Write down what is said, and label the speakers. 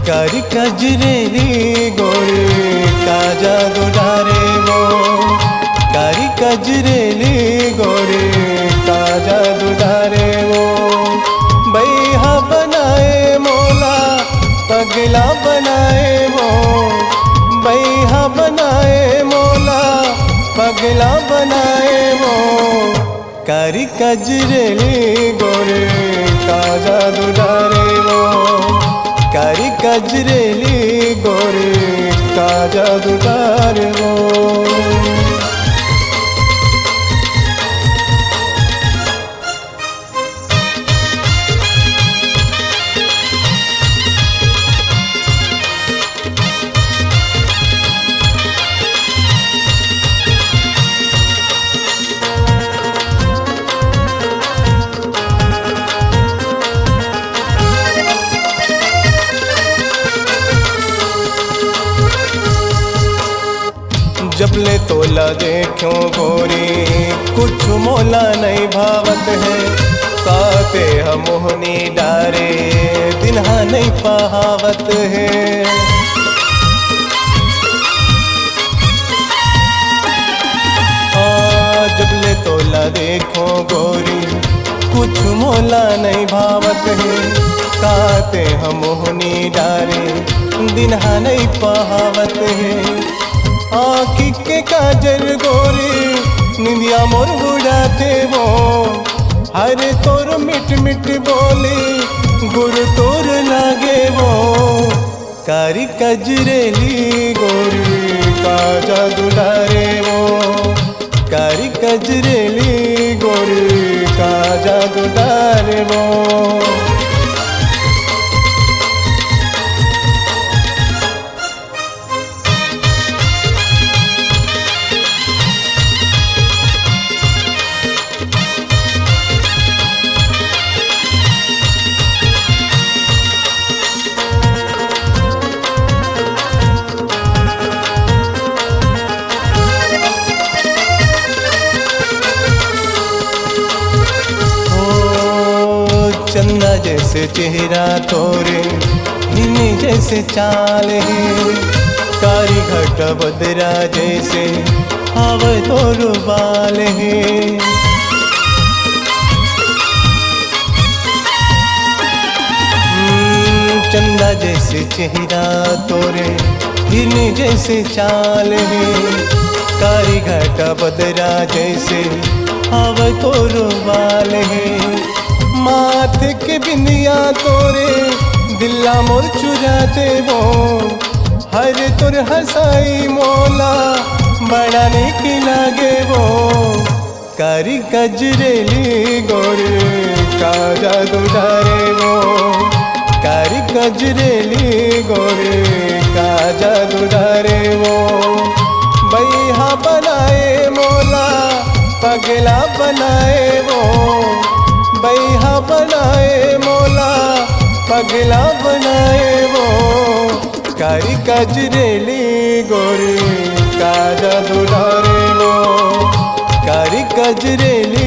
Speaker 1: कारी कजरेली गोरी का जादू डारे वो, कारी कजरेली गोरी का जादू डारे वो। बैहा बनाए मोला पगला बनाए वो, बैहा बनाए मोला पगला बनाए वो। कारी कजरेली गोरी का जादू डारे वो, कारी कजरेली गोरी का जादू डारे वो। जब ले तोला देखो गोरी कुछ मोला नहीं भावत है, काते हम मोहनी डारे दिनहा नहीं पहावत है। जब ले तोला देखो गोरी कुछ मोला नहीं भावत है, काते हम मोहनी डारे दिनहा नहीं पहावत है। आँखी के काजल गोरी निंदिया मोर बुढ़ाते वो, हरे तोर मिट मिट बोली गुरु तोर लागे वो। कारी कजरेली गोरी का जादू डारे वो, कारी कजरेली गोरी का जादू डारे वो। चंदा जैसे चेहरा तोरे हिनी जैसे चाल है, कारी घट बदरा जैसे हवा तोर बाल है। चंदा जैसे चेहरा तोरे हिनी जैसे चाल है, कारी घट बदरा जैसे हवा तोर बाल है। माथे के बिंदिया तोरे दिल्ला मोर चुराते वो, हर तोर हंसाई मोला बड़ा नेक लागे वो। कारी कजरेली गोरी का जादू डारे वो, कारी कजरेली गोरी का जादू डारे वो। बैहा बनाए मोला पगला बनाए वो, बैहा बनाए मोला पगला बनाए वो। कारी कजरेली गोरी का जादू डारे वो, कारी कजरेली